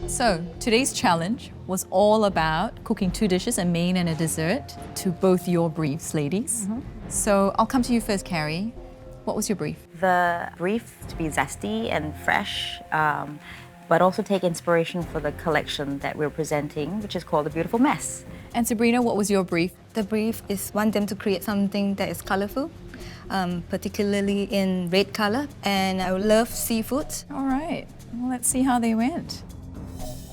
So today's challenge was all about cooking 2 dishes, a main and a dessert, to both your briefs, ladies. So I'll come to you first, Carrie. What was your brief? The brief to be zesty and fresh, but also take inspiration for the collection that we're presenting, which is called The Beautiful Mess. And Sabrina, what was your brief? The brief is want them to create something that is colorful, particularly in red color, and I love seafood. All right, well, let's see how they went.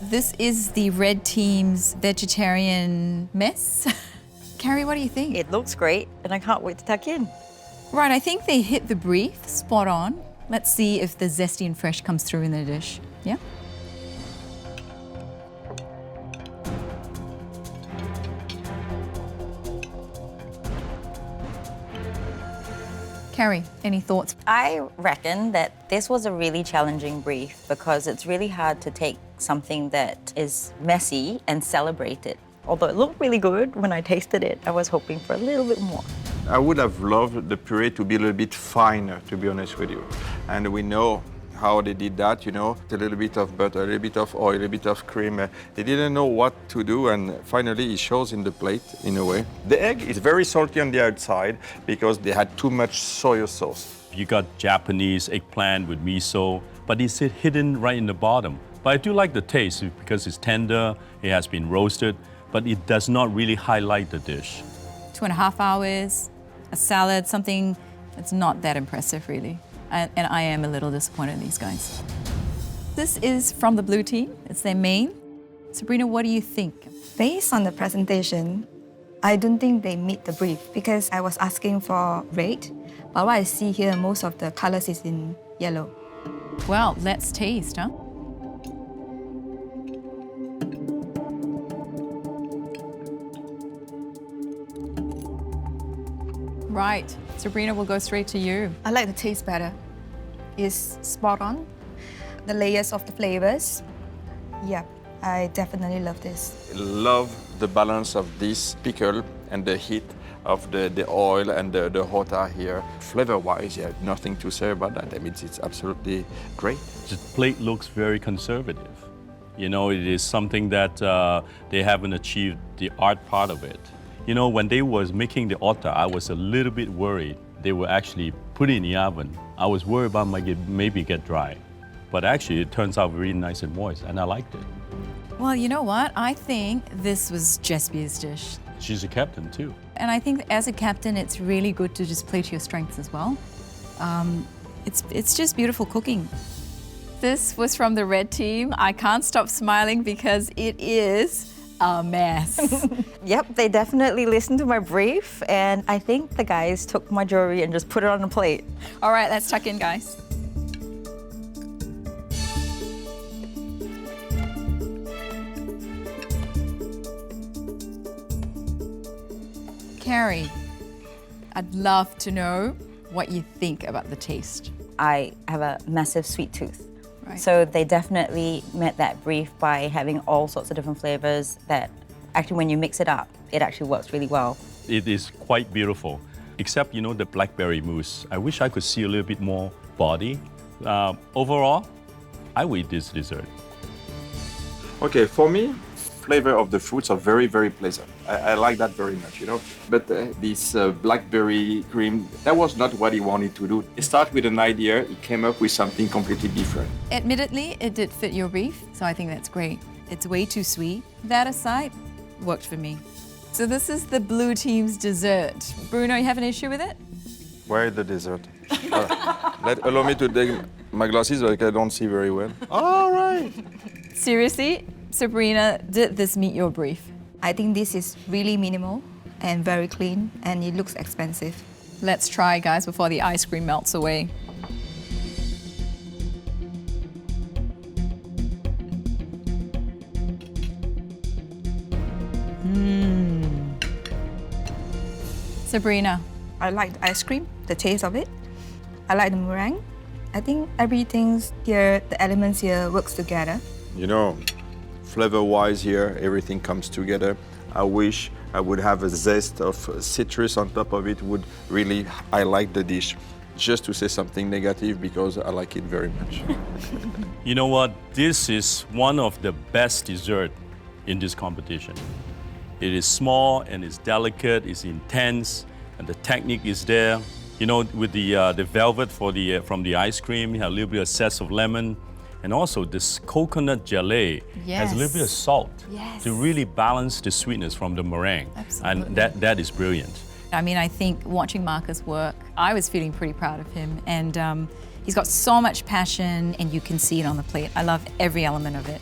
This is the red team's vegetarian mess. Carrie, what do you think? It looks great, and I can't wait to tuck in. Right, I think they hit the brief spot on. Let's see if the zesty and fresh comes through in the dish. Yeah? Carrie, any thoughts? I reckon that this was a really challenging brief because it's really hard to take something that is messy and celebrate it. Although it looked really good when I tasted it, I was hoping for a little bit more. I would have loved the puree to be a little bit finer, to be honest with you. And we know how they did that, you know, a little bit of butter, a little bit of oil, a little bit of cream. They didn't know what to do, and finally it shows in the plate, in a way. The egg is very salty on the outside because they had too much soy sauce. You got Japanese eggplant with miso, but it's hidden right in the bottom. But I do like the taste because it's tender, it has been roasted, but it does not really highlight the dish. 2.5 hours, a salad, something that's not that impressive, really. And I am a little disappointed in these guys. This is from the blue team. It's their main. Sabrina, what do you think? Based on the presentation, I don't think they meet the brief because I was asking for red, but what I see here, most of the colors is in yellow. Well, let's taste, huh? Right, Sabrina, we'll go straight to you. I like the taste better. It's spot on. The layers of the flavors. Yeah, I definitely love this. Love the balance of this pickle and the heat of the oil and the hot air here. Flavor-wise, yeah, nothing to say about that. I mean, it's absolutely great. The plate looks very conservative. You know, it is something that they haven't achieved the art part of it. You know, when they was making the otter, I was a little bit worried. They were actually put in the oven. I was worried about maybe get dry. But actually, it turns out very nice and moist, and I liked it. Well, you know what? I think this was Jessica's dish. She's a captain, too. And I think as a captain, it's really good to just play to your strengths as well. It's just beautiful cooking. This was from the red team. I can't stop smiling because it is a mess. Yep, they definitely listened to my brief, and I think the guys took my jewelry and just put it on a plate. All right, let's tuck in, guys. Carrie, I'd love to know what you think about the taste. I have a massive sweet tooth. Right. So they definitely met that brief by having all sorts of different flavors that actually when you mix it up, it actually works really well. It is quite beautiful, except, you know, the blackberry mousse. I wish I could see a little bit more body. Overall, I will eat this dessert. Okay, for me, flavor of the fruits are very, very pleasant. I like that very much, you know. But this blackberry cream, that was not what he wanted to do. He started with an idea, he came up with something completely different. Admittedly, it did fit your brief, so I think that's great. It's way too sweet. That aside, worked for me. So this is the blue team's dessert. Bruno, you have an issue with it? Where is the dessert? Allow me to take my glasses, like I don't see very well. All right. Seriously, Sabrina, did this meet your brief? I think this is really minimal and very clean, and it looks expensive. Let's try, guys, before the ice cream melts away. Sabrina. I like the ice cream, the taste of it. I like the meringue. I think everything here, the elements here works together. You know, flavor-wise here, everything comes together. I wish I would have a zest of citrus on top of it, would really highlight the dish. just to say something negative because I like it very much. You know what? This is one of the best dessert in this competition. It is small and it's delicate, it's intense, and the technique is there. You know, with the velvet for from the ice cream, you have a little bit of zest of lemon, and also this coconut gelée has a little bit of salt to really balance the sweetness from the meringue. Absolutely. And that is brilliant. I mean, I think watching Marcus work, I was feeling pretty proud of him, and he's got so much passion and you can see it on the plate. I love every element of it.